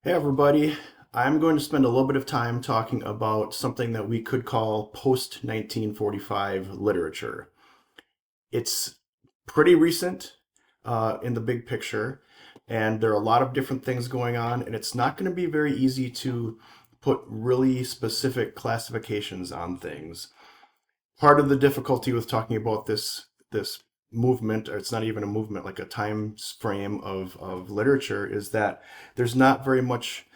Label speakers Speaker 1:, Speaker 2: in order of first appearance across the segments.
Speaker 1: Hey everybody, I'm going to spend a little bit of time talking about something that we could call post 1945 literature. It's pretty recent in the big picture, and there are a lot of different things going on, and it's not going to be very easy to put really specific classifications on things. Part of the difficulty with talking about this movement, or it's not even a movement, like a time frame of literature, is that there's not very much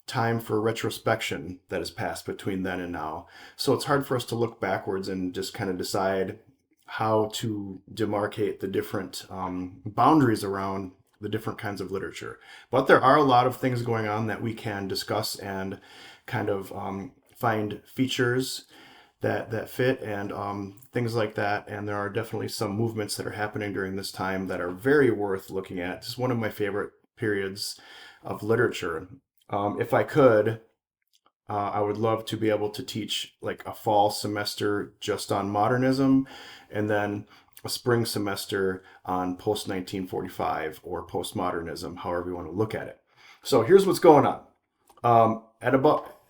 Speaker 1: time for retrospection that has passed between then and now. So it's hard for us to look backwards and just kind of decide how to demarcate the different boundaries around the different kinds of literature. But there are a lot of things going on that we can discuss and kind of find features that fit and things like that. And there are definitely some movements that are happening during this time that are very worth looking at. It's one of my favorite periods of literature. If I could, I would love to be able to teach like a fall semester just on modernism and then a spring semester on post 1945 or postmodernism, however you want to look at it. So here's what's going on. At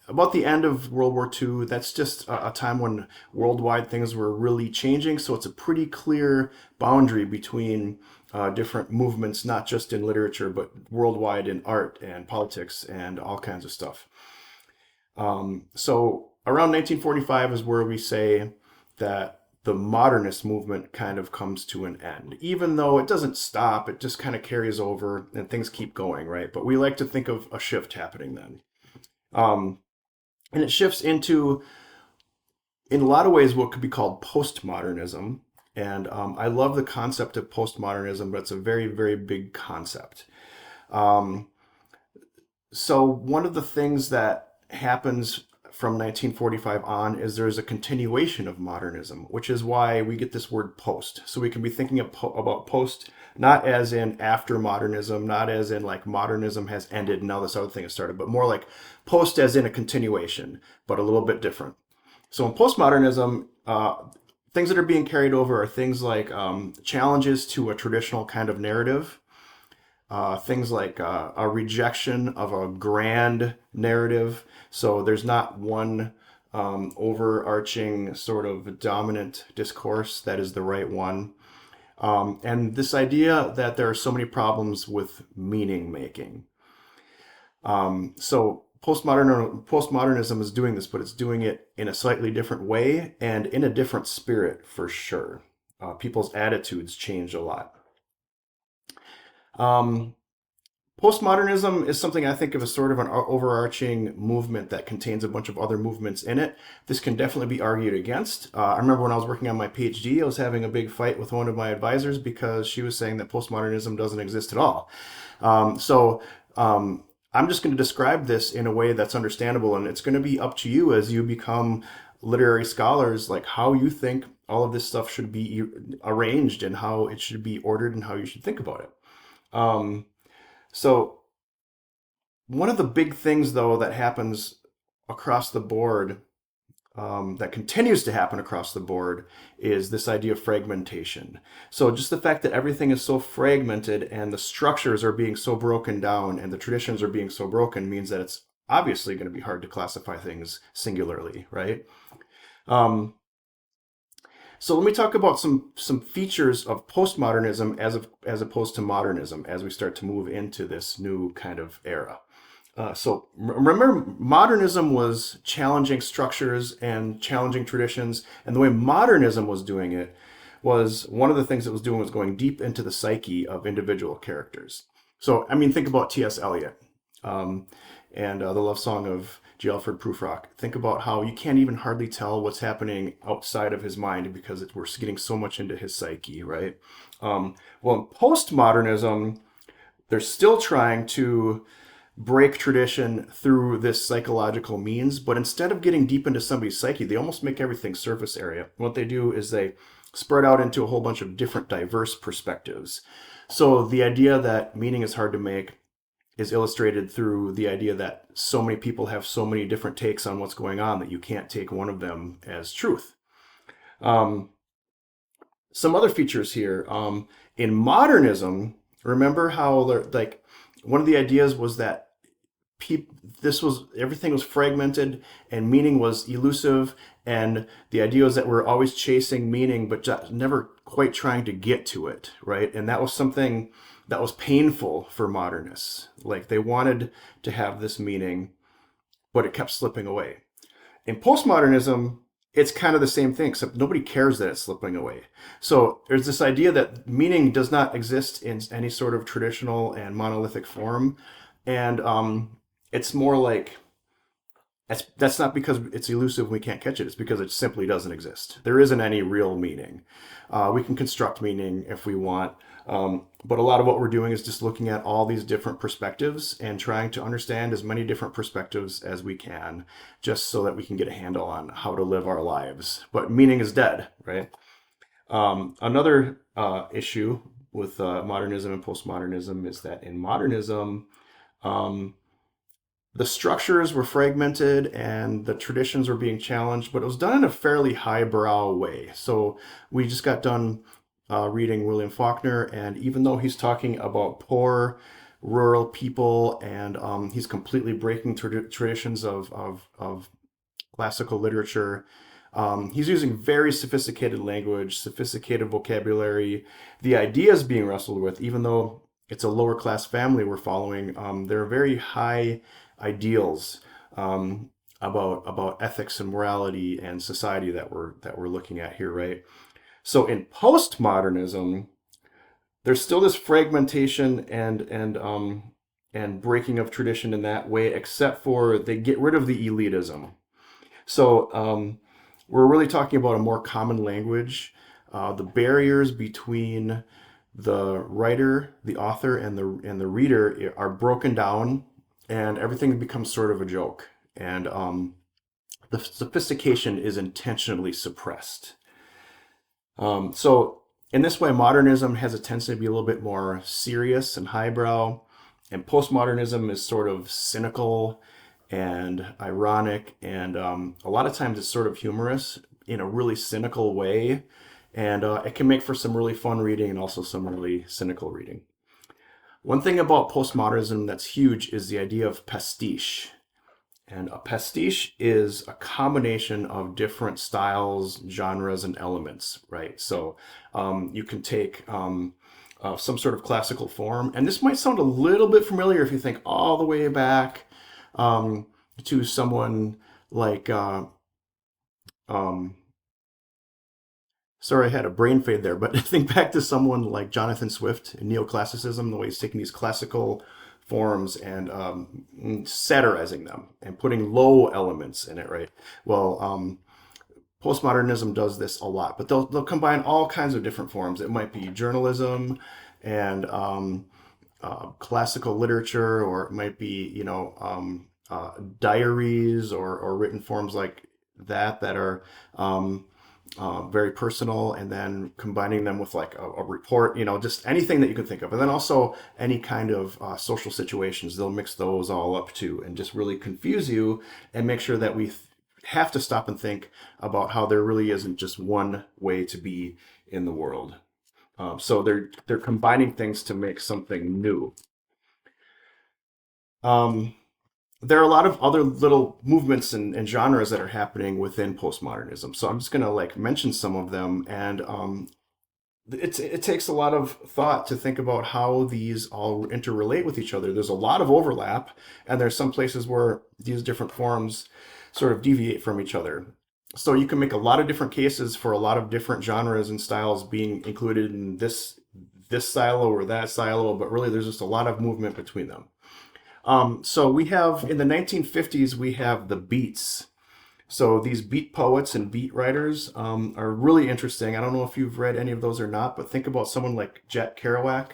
Speaker 1: about the end of World War II, that's just a time when worldwide things were really changing. So it's a pretty clear boundary between different movements, not just in literature, but worldwide in art and politics and all kinds of stuff. So around 1945 is where we say that the modernist movement kind of comes to an end. Even though it doesn't stop, it just kind of carries over and things keep going, right? But we like to think of a shift happening then. And it shifts into, in a lot of ways, what could be called postmodernism. And I love the concept of postmodernism, but it's a very, very big concept. Um, so one of the things that happens from 1945 on is there's a continuation of modernism, which is why we get this word post. So we can be thinking about post not as in after modernism, not as in like modernism has ended and now this other thing has started, but more like post as in a continuation, but a little bit different. So in postmodernism, things that are being carried over are things like challenges to a traditional kind of narrative, things like a rejection of a grand narrative. So there's not one overarching sort of dominant discourse that is the right one. And this idea that there are so many problems with meaning making. So postmodernism is doing this, but it's doing it in a slightly different way and in a different spirit for sure. People's attitudes change a lot. Um, Postmodernism is something I think of as sort of an overarching movement that contains a bunch of other movements in it. This can definitely be argued against. I remember when I was working on my PhD, I was having a big fight with one of my advisors because she was saying that postmodernism doesn't exist at all. I'm just going to describe this in a way that's understandable, and it's going to be up to you as you become literary scholars, like how you think all of this stuff should be arranged and how it should be ordered and how you should think about it. Um, so one of the big things, though, that happens across the board, that continues to happen across the board, is this idea of fragmentation. So just the fact that everything is so fragmented and the structures are being so broken down and the traditions are being so broken means that it's obviously going to be hard to classify things singularly, right? Um, so let me talk about some features of postmodernism as opposed to modernism as we start to move into this new kind of era. Remember, modernism was challenging structures and challenging traditions, and the way modernism was doing it was one of the things it was doing was going deep into the psyche of individual characters. So, I mean, think about T.S. Eliot um, and the love song of J. Alfred Prufrock. Think about how you can't even hardly tell what's happening outside of his mind because we're getting so much into his psyche, right? Well, in postmodernism, they're still trying to break tradition through this psychological means, but instead of getting deep into somebody's psyche, they almost make everything surface area. What they do is they spread out into a whole bunch of different diverse perspectives. So the idea that meaning is hard to make is illustrated through the idea that so many people have so many different takes on what's going on that you can't take one of them as truth. Um, some other features here. In modernism, remember how like one of the ideas was that this was everything was fragmented and meaning was elusive, and the idea was that we're always chasing meaning but just never quite trying to get to it, right? And that was something that was painful for modernists. Like they wanted to have this meaning, but it kept slipping away. In postmodernism, it's kind of the same thing, except nobody cares that it's slipping away. So there's this idea that meaning does not exist in any sort of traditional and monolithic form, and it's more like that's not because it's elusive and we can't catch it. It's because it simply doesn't exist. There isn't any real meaning. We can construct meaning if we want, but a lot of what we're doing is just looking at all these different perspectives and trying to understand as many different perspectives as we can, just so that we can get a handle on how to live our lives. But meaning is dead, right? Another issue with modernism and postmodernism is that in modernism, um, the structures were fragmented and the traditions were being challenged, but it was done in a fairly highbrow way. So we just got done reading William Faulkner, and even though he's talking about poor rural people and he's completely breaking traditions of classical literature, he's using very sophisticated language, sophisticated vocabulary. The ideas being wrestled with, even though it's a lower class family we're following, there are very high ideals about ethics and morality and society that we're looking at here, right? So in postmodernism, there's still this fragmentation and breaking of tradition in that way, except for they get rid of the elitism. So we're really talking about a more common language. The barriers between the writer, the author, and the reader are broken down, and everything becomes sort of a joke. And the sophistication is intentionally suppressed. So in this way, modernism has a tendency to be a little bit more serious and highbrow, and postmodernism is sort of cynical and ironic, and a lot of times it's sort of humorous in a really cynical way, and it can make for some really fun reading and also some really cynical reading. One thing about postmodernism that's huge is the idea of pastiche. And a pastiche is a combination of different styles, genres, and elements, right? So you can take some sort of classical form, and this might sound a little bit familiar if you think all the way back to someone like, sorry, I had a brain fade there, but think back to someone like Jonathan Swift in neoclassicism, the way he's taking these classical forms and satirizing them and putting low elements in it, right? Well, postmodernism does this a lot, but they'll combine all kinds of different forms. It might be journalism and classical literature, or it might be, diaries or written forms like that are very personal, and then combining them with like a report, just anything that you can think of. And then also any kind of social situations, they'll mix those all up too and just really confuse you and make sure that we have to stop and think about how there really isn't just one way to be in the world. So they're combining things to make something new. There are a lot of other little movements and genres that are happening within postmodernism. So I'm just going to like mention some of them, and it takes a lot of thought to think about how these all interrelate with each other. There's a lot of overlap, and there's some places where these different forms sort of deviate from each other. So you can make a lot of different cases for a lot of different genres and styles being included in this silo or that silo, but really there's just a lot of movement between them. So we have, in the 1950s, we have the beats. So these beat poets and beat writers are really interesting. I don't know if you've read any of those or not, but think about someone like Jack Kerouac.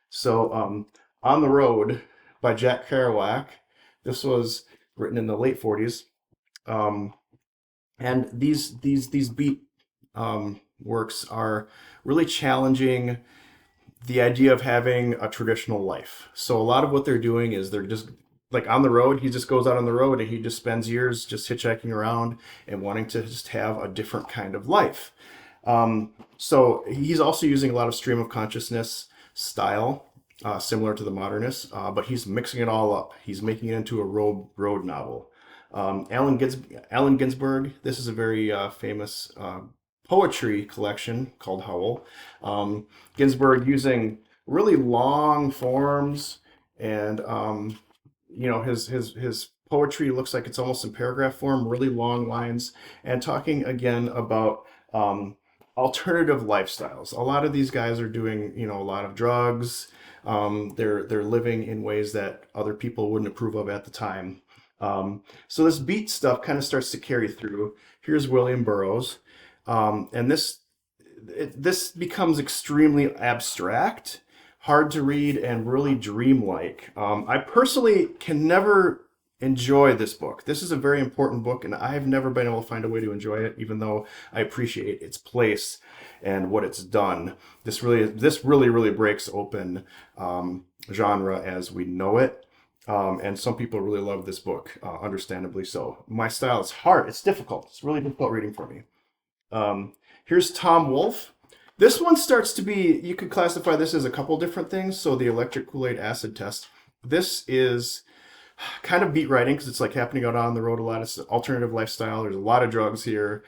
Speaker 1: So On the Road by Jack Kerouac, this was written in the late 40s. And these beat works are really challenging the idea of having a traditional life. So a lot of what they're doing is they're just like on the road. He just goes out on the road and he just spends years just hitchhiking around and wanting to just have a different kind of life. So he's also using a lot of stream of consciousness style. similar to the modernists, but he's mixing it all up. He's making it into a road novel. Allen Ginsberg. This is a very famous poetry collection called Howl. Ginsberg using really long forms, and his poetry looks like it's almost in paragraph form, really long lines, and talking again about alternative lifestyles. A lot of these guys are doing, a lot of drugs. They're living in ways that other people wouldn't approve of at the time. So this beat stuff kind of starts to carry through. Here's William Burroughs, and this becomes extremely abstract, hard to read, and really dreamlike. I personally can never enjoy this book. This is a very important book, and I've never been able to find a way to enjoy it, even though I appreciate its place and what it's done. This really breaks open genre as we know it. And some people really love this book, understandably so. My style is hard. It's difficult. It's really difficult reading for me. Here's Tom Wolfe. This one starts to be, you could classify this as a couple different things. So the electric Kool-Aid acid test. This is kind of beat writing because it's like happening out on the road a lot. It's an alternative lifestyle. There's a lot of drugs here.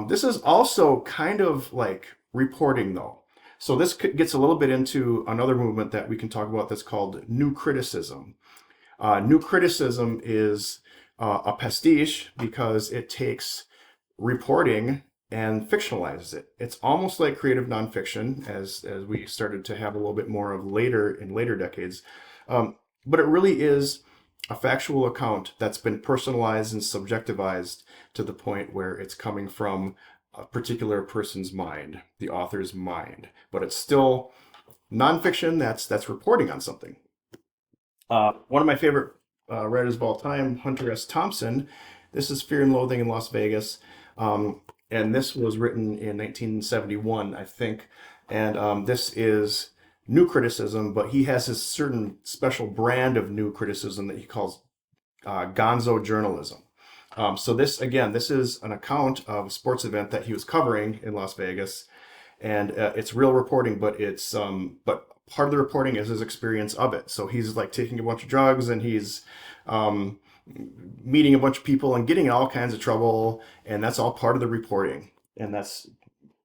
Speaker 1: This is also kind of like reporting though. So this gets a little bit into another movement that we can talk about that's called New Criticism. New Criticism is a pastiche because it takes reporting and fictionalizes it. It's almost like creative nonfiction, as we started to have a little bit more of in later decades. But it really is a factual account that's been personalized and subjectivized to the point where it's coming from a particular person's mind, the author's mind. But it's still nonfiction that's reporting on something. One of my favorite writers of all time, Hunter S. Thompson. This is Fear and Loathing in Las Vegas. And this was written in 1971, I think. And this is new criticism, but he has his certain special brand of new criticism that he calls gonzo journalism. So this is an account of a sports event that he was covering in Las Vegas, and it's real reporting, but but part of the reporting is his experience of it. So he's like taking a bunch of drugs, and he's meeting a bunch of people and getting in all kinds of trouble, and that's all part of the reporting. And that's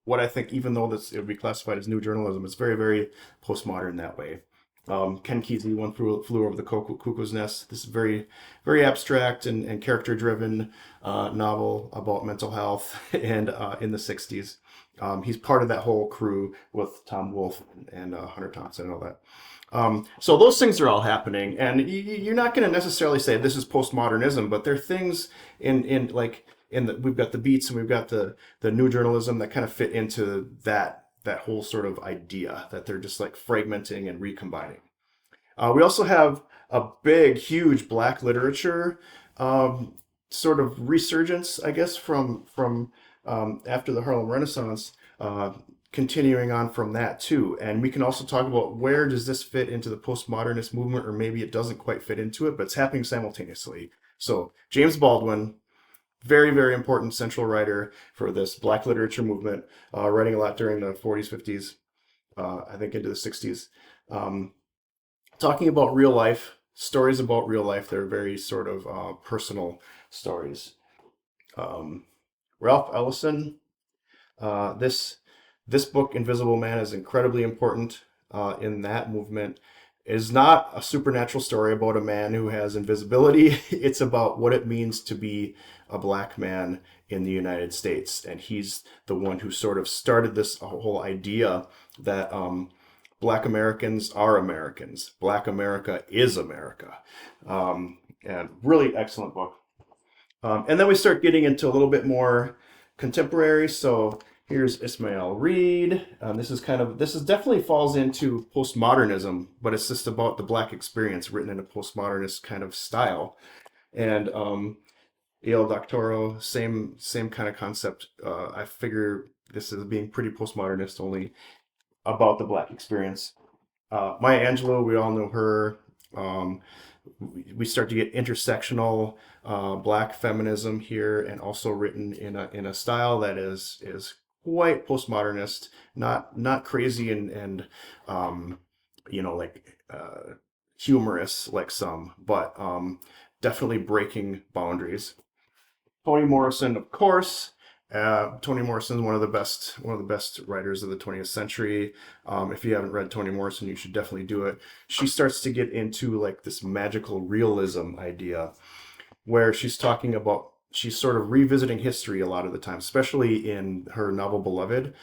Speaker 1: what I think, even though it would be classified as new journalism, it's very, very postmodern that way. Ken Kesey, One Flew Over the Cuckoo's Nest. This is very, very abstract and character-driven novel about mental health, and in the 60s. He's part of that whole crew with Tom Wolfe and Hunter Thompson and all that. So those things are all happening, and you're not going to necessarily say this is postmodernism, but there are things we've got the beats and we've got the new journalism that kind of fit into that whole sort of idea that they're just like fragmenting and recombining. We also have a big, huge Black literature sort of resurgence, I guess, from after the Harlem Renaissance. Continuing on from that too. And we can also talk about where does this fit into the postmodernist movement, or maybe it doesn't quite fit into it, but it's happening simultaneously. So James Baldwin, very, very important central writer for this Black literature movement, writing a lot during the 40s, 50s, I think into the 60s. Talking about real life, stories about real life. They're very sort of personal stories. Ralph Ellison, this book, Invisible Man, is incredibly important in that movement. It is not a supernatural story about a man who has invisibility. It's about what it means to be a Black man in the United States. And he's the one who sort of started this whole idea that Black Americans are Americans. Black America is America. And really excellent book. And then we start getting into a little bit more contemporary. So here's Ismail Reed. This is definitely falls into postmodernism, but it's just about the Black experience written in a postmodernist kind of style. And El Doctoro, same kind of concept. I figure this is being pretty postmodernist, only about the Black experience. Maya Angelou, we all know her. We start to get intersectional Black feminism here, and also written in a style that is quite postmodernist, not crazy and like humorous like some, but definitely breaking boundaries. Toni Morrison, of course. Toni Morrison is one of the best writers of the 20th century. If you haven't read Toni Morrison, you should definitely do it. She starts to get into like this magical realism idea, where she's sort of revisiting history a lot of the time, especially in her novel Beloved.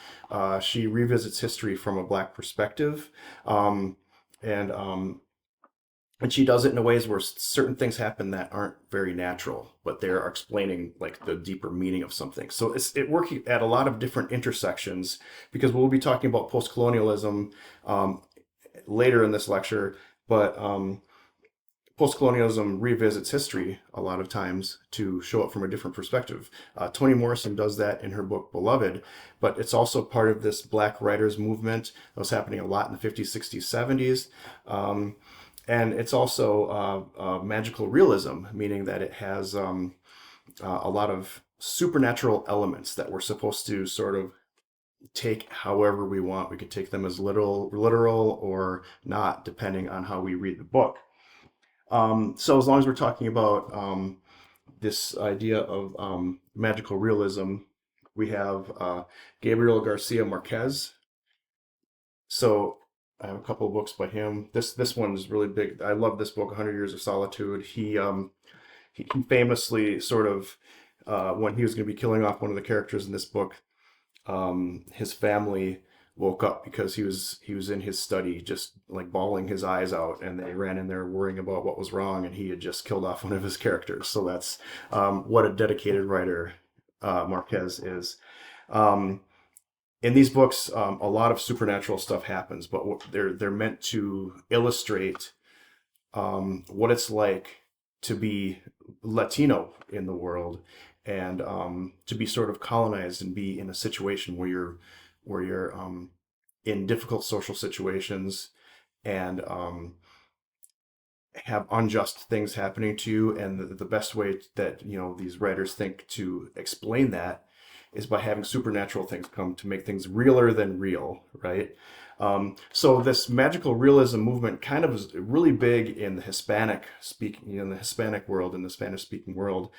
Speaker 1: She revisits history from a black perspective, um, and and she does it in ways where certain things happen that aren't very natural, but they're explaining like the deeper meaning of something. So it working at a lot of different intersections, because we'll be talking about post-colonialism um, later in this lecture, but post-colonialism revisits history a lot of times to show it from a different perspective. Toni Morrison does that in her book Beloved, but it's also part of this Black writers movement that was happening a lot in the 50s, 60s, 70s. And it's also magical realism, meaning that it has a lot of supernatural elements that we're supposed to sort of take however we want. We could take them as literal or not, depending on how we read the book. So as long as we're talking about this idea of magical realism, we have Gabriel Garcia Marquez. So I have a couple of books by him. This one is really big. I love this book, 100 Years of Solitude. He famously sort of when he was going to be killing off one of the characters in this book, his family woke up because he was in his study just like bawling his eyes out, and they ran in there worrying about what was wrong, and he had just killed off one of his characters. So that's what a dedicated writer Marquez is. Um, in these books, a lot of supernatural stuff happens, but they're meant to illustrate what it's like to be Latino in the world, and to be sort of colonized and be in a situation where you're in difficult social situations, and have unjust things happening to you. And the best way that these writers think to explain that is by having supernatural things come to make things realer than real, right? So this magical realism movement kind of is really big in the Hispanic world, in the Spanish speaking world,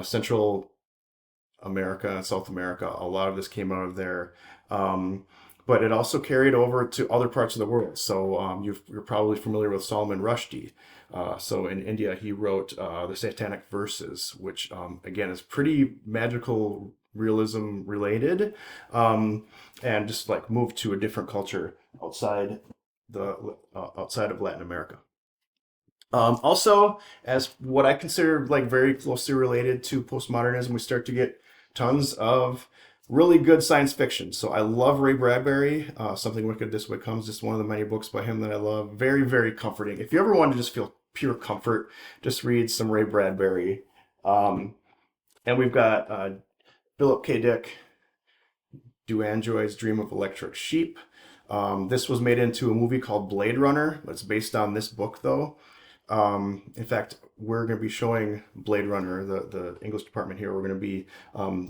Speaker 1: Central America, South America. A lot of this came out of there. But it also carried over to other parts of the world. So you're probably familiar with Salman Rushdie. So in India, he wrote the Satanic Verses, which again is pretty magical realism related, and just like moved to a different culture outside of Latin America. Also, as what I consider like very closely related to postmodernism, we start to get tons of really good science fiction. So I love Ray Bradbury. Something Wicked This Way Comes, just one of the many books by him that I love. Very, very comforting. If you ever want to just feel pure comfort, just read some Ray Bradbury. And we've got Philip K. Dick, Do Androids Dream of Electric Sheep? This was made into a movie called Blade Runner. It's based on this book, though. In fact, we're going to be showing Blade Runner, the English department here, we're going to be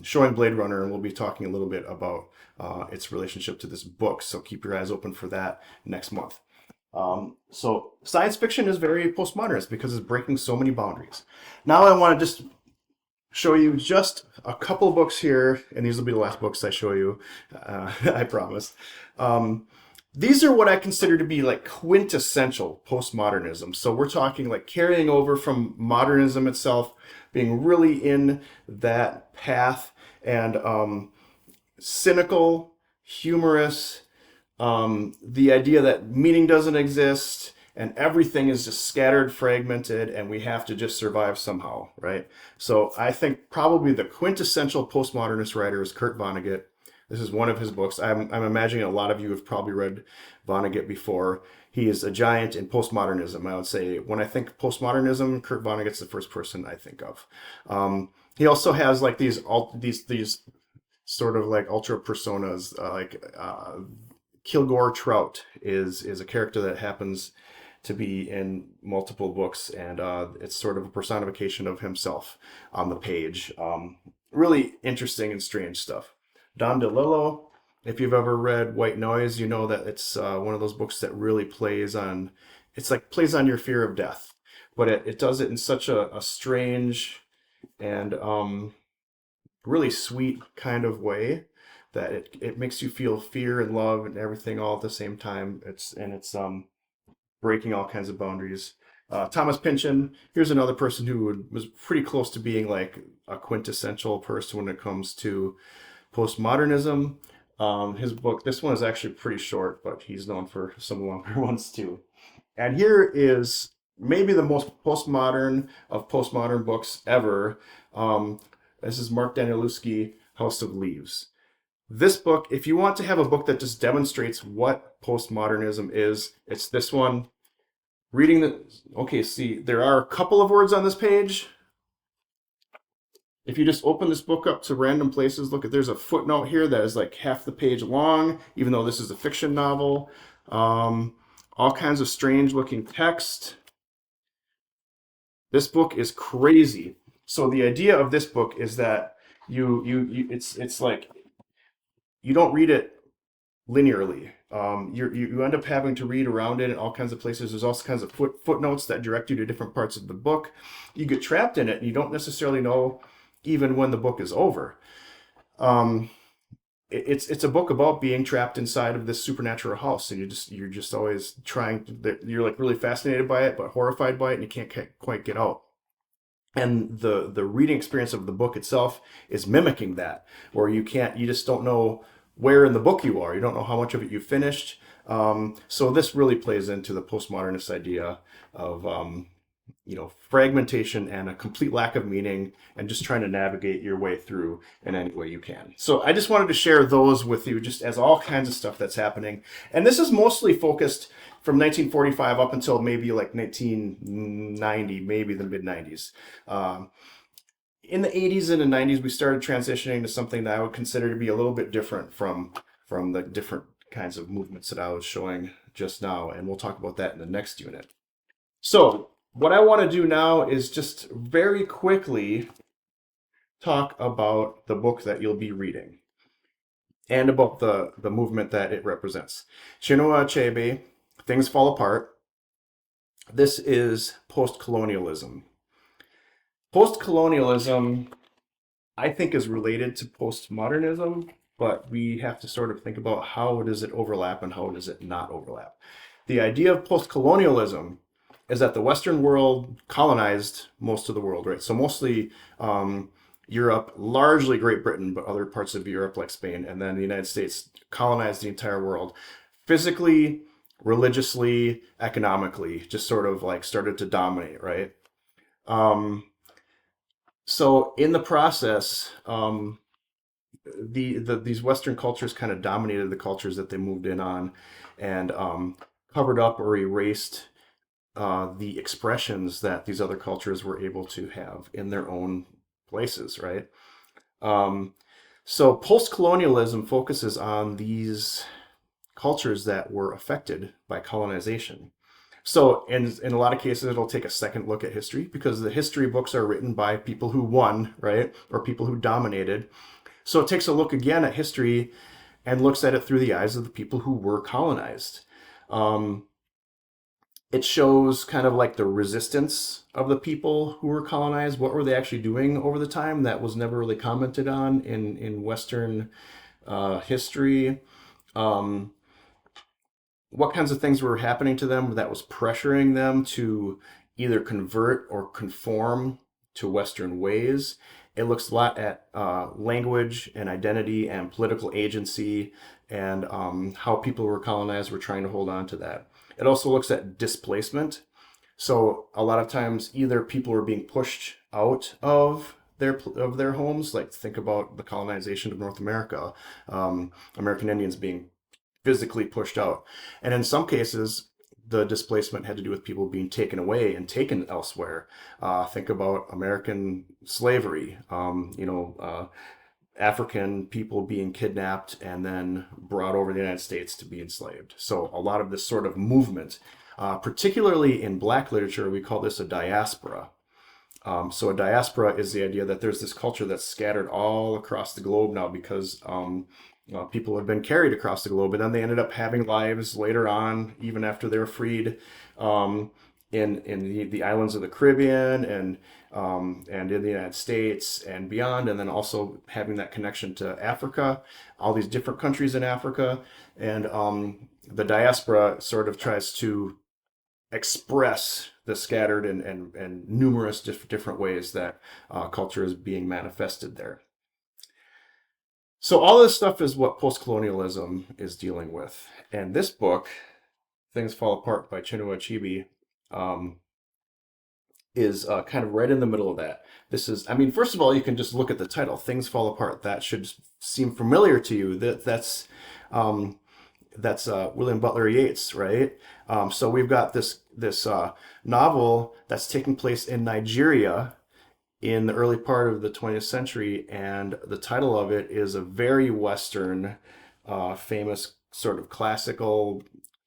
Speaker 1: showing Blade Runner, and we'll be talking a little bit about its relationship to this book. So keep your eyes open for that next month. So science fiction is very postmodernist because it's breaking so many boundaries. Now I want to just show you just a couple of books here, and these will be the last books I show you, I promise. These are what I consider to be like quintessential postmodernism. So we're talking like carrying over from modernism itself, being really in that path, and cynical, humorous, the idea that meaning doesn't exist and everything is just scattered, fragmented, and we have to just survive somehow, right? So I think probably the quintessential postmodernist writer is Kurt Vonnegut. This is one of his books. I'm imagining a lot of you have probably read Vonnegut before. He is a giant in postmodernism. I would say when I think postmodernism, Kurt Vonnegut's the first person I think of. He also has like these sort of like ultra personas, Kilgore Trout is a character that happens to be in multiple books, and it's sort of a personification of himself on the page. Really interesting and strange stuff. Don DeLillo, If you've ever read White Noise, you know that it's one of those books that really plays on your fear of death, but it does it in such a strange and really sweet kind of way that it makes you feel fear and love and everything all at the same time. It's breaking all kinds of boundaries. Thomas Pynchon, here's another person who was pretty close to being like a quintessential person when it comes to postmodernism. His book, this one is actually pretty short, but he's known for some longer ones too. And here is maybe the most postmodern of postmodern books ever. Um, this is Mark Danielewski, House of Leaves. This book, if you want to have a book that just demonstrates what postmodernism is, it's this one. Okay, see, there are a couple of words on this page. If you just open this book up to random places, look at there's a footnote here that is like half the page long, even though this is a fiction novel. All kinds of strange looking text. This book is crazy. So the idea of this book is that it's like you don't read it linearly. You end up having to read around it in all kinds of places. There's all kinds of footnotes that direct you to different parts of the book. You get trapped in it, and you don't necessarily know even when the book is over. Um, it's a book about being trapped inside of this supernatural house, and you're just always you're like really fascinated by it, but horrified by it, and you can't quite get out. And the reading experience of the book itself is mimicking that, where you just don't know where in the book you are. You don't know how much of it you finished. So this really plays into the postmodernist idea of fragmentation and a complete lack of meaning, and just trying to navigate your way through in any way you can. So I just wanted to share those with you, just as all kinds of stuff that's happening. And this is mostly focused from 1945 up until maybe like 1990, maybe the mid 90s. In the 80s and the 90s, we started transitioning to something that I would consider to be a little bit different from the different kinds of movements that I was showing just now, and we'll talk about that in the next unit. So what I want to do now is just very quickly talk about the book that you'll be reading and about the movement that it represents. Chinua Achebe, Things Fall Apart. This is post-colonialism. Post-colonialism, I think, is related to postmodernism, but we have to sort of think about how does it overlap and how does it not overlap. The idea of post-colonialism is that the Western world colonized most of the world, right? So mostly Europe, largely Great Britain, but other parts of Europe like Spain, and then the United States colonized the entire world. Physically, religiously, economically, just sort of like started to dominate, right? So in the process, these Western cultures kind of dominated the cultures that they moved in on, and covered up or erased the expressions that these other cultures were able to have in their own places, right? So post-colonialism focuses on these cultures that were affected by colonization. So in a lot of cases, it'll take a second look at history, because the history books are written by people who won, right? Or people who dominated. So it takes a look again at history and looks at it through the eyes of the people who were colonized. It shows kind of like the resistance of the people who were colonized. What were they actually doing over the time that was never really commented on in Western history? What kinds of things were happening to them that was pressuring them to either convert or conform to Western ways. It looks a lot at language and identity and political agency, and how people who were colonized were trying to hold on to that. It also looks at displacement. So a lot of times either people were being pushed out of their homes, like think about the colonization of North America, American Indians being physically pushed out. And in some cases, the displacement had to do with people being taken away and taken elsewhere. Think about American slavery, African people being kidnapped and then brought over to the United States to be enslaved. So a lot of this sort of movement, particularly in Black literature, we call this a diaspora. So a diaspora is the idea that there's this culture that's scattered all across the globe now because people have been carried across the globe, and then they ended up having lives later on, even after they were freed, um, in the islands of the Caribbean and in the United States and beyond, and then also having that connection to Africa, all these different countries in Africa, and the diaspora sort of tries to express the scattered and numerous different ways that culture is being manifested there. So all this stuff is what post-colonialism is dealing with. And this book, Things Fall Apart by Chinua Achebe, um, is kind of right in the middle of that. This is, I mean, first of all, you can just look at the title, Things Fall Apart. That should seem familiar to you. Um, that's William Butler Yeats, right? So we've got this novel that's taking place in Nigeria in the early part of the 20th century, and the title of it is a very Western, famous sort of classical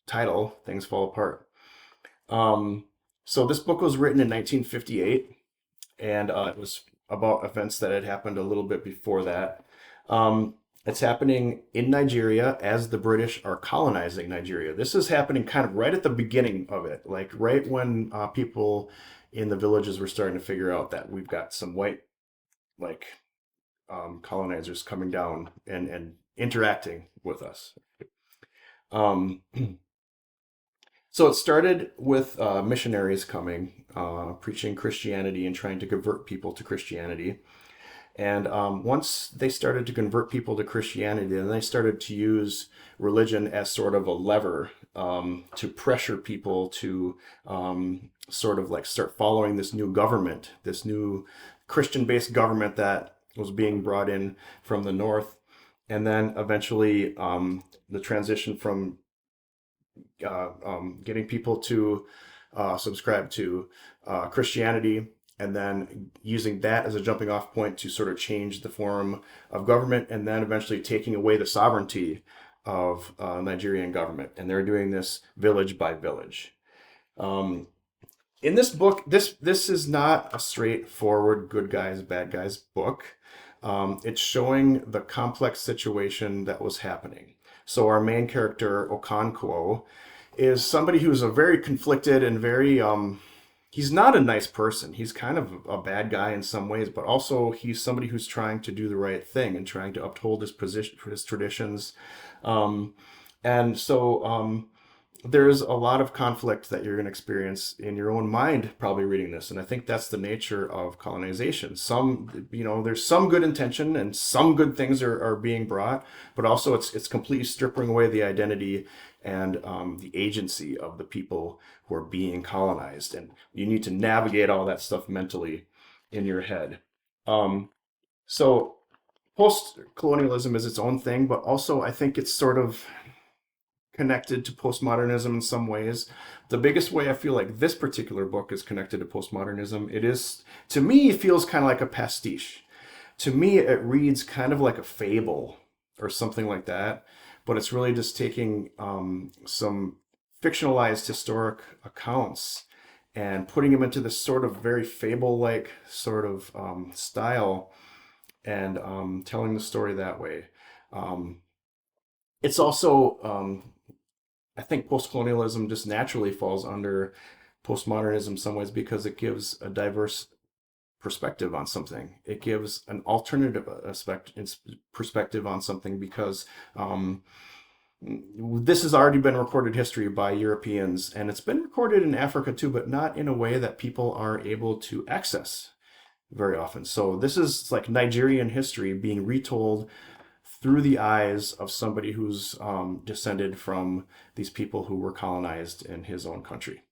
Speaker 1: title, Things Fall Apart. So this book was written in 1958, and it was about events that had happened a little bit before that. It's happening in Nigeria as the British are colonizing Nigeria. This is happening kind of right at the beginning of it, like right when people in the villages were starting to figure out that we've got some white, like, colonizers coming down and interacting with us. Um, so it started with missionaries coming, preaching Christianity and trying to convert people to Christianity. And once they started to convert people to Christianity, then they started to use religion as sort of a lever to pressure people to sort of like start following this new government, this new Christian-based government that was being brought in from the north. And then eventually the transition from getting people to subscribe to Christianity, and then using that as a jumping off point to sort of change the form of government, and then eventually taking away the sovereignty of Nigerian government. And they're doing this village by village. In this book, this is not a straightforward good guys, bad guys book. It's showing the complex situation that was happening. So our main character, Okonkwo, is somebody who's a very conflicted and very he's not a nice person. He's kind of a bad guy in some ways, but also he's somebody who's trying to do the right thing and trying to uphold his position, his traditions. And so there's a lot of conflict that you're going to experience in your own mind probably reading this. And I think that's the nature of colonization. There's some good intention and some good things are being brought, but also it's completely stripping away the identity and the agency of the people who are being colonized. And you need to navigate all that stuff mentally in your head. So post-colonialism is its own thing, but also I think it's sort of connected to postmodernism in some ways. The biggest way I feel like this particular book is connected to postmodernism, to me, it feels kind of like a pastiche. To me, it reads kind of like a fable or something like that, but it's really just taking some fictionalized historic accounts and putting them into this sort of very fable-like sort of style, and telling the story that way. It's also, I think post-colonialism just naturally falls under postmodernism in some ways because it gives a diverse perspective on something. It gives an alternative perspective on something because this has already been recorded history by Europeans, and it's been recorded in Africa too, but not in a way that people are able to access very often. So this is like Nigerian history being retold through the eyes of somebody who's descended from these people who were colonized in his own country.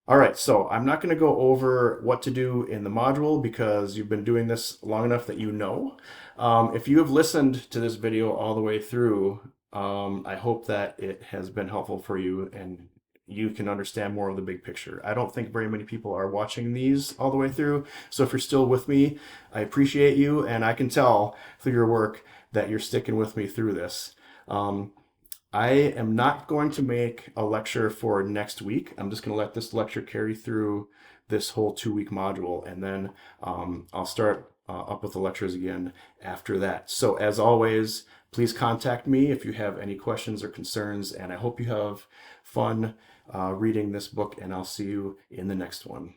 Speaker 1: All right, so I'm not going to go over what to do in the module because you've been doing this long enough that you know. If you have listened to this video all the way through, I hope that it has been helpful for you and you can understand more of the big picture. I don't think very many people are watching these all the way through, so if you're still with me, I appreciate you, and I can tell through your work that you're sticking with me through this. I am not going to make a lecture for next week. I'm just going to let this lecture carry through this whole 2-week module, and then I'll start up with the lectures again after that. So as always, please contact me if you have any questions or concerns, and I hope you have fun reading this book, and I'll see you in the next one.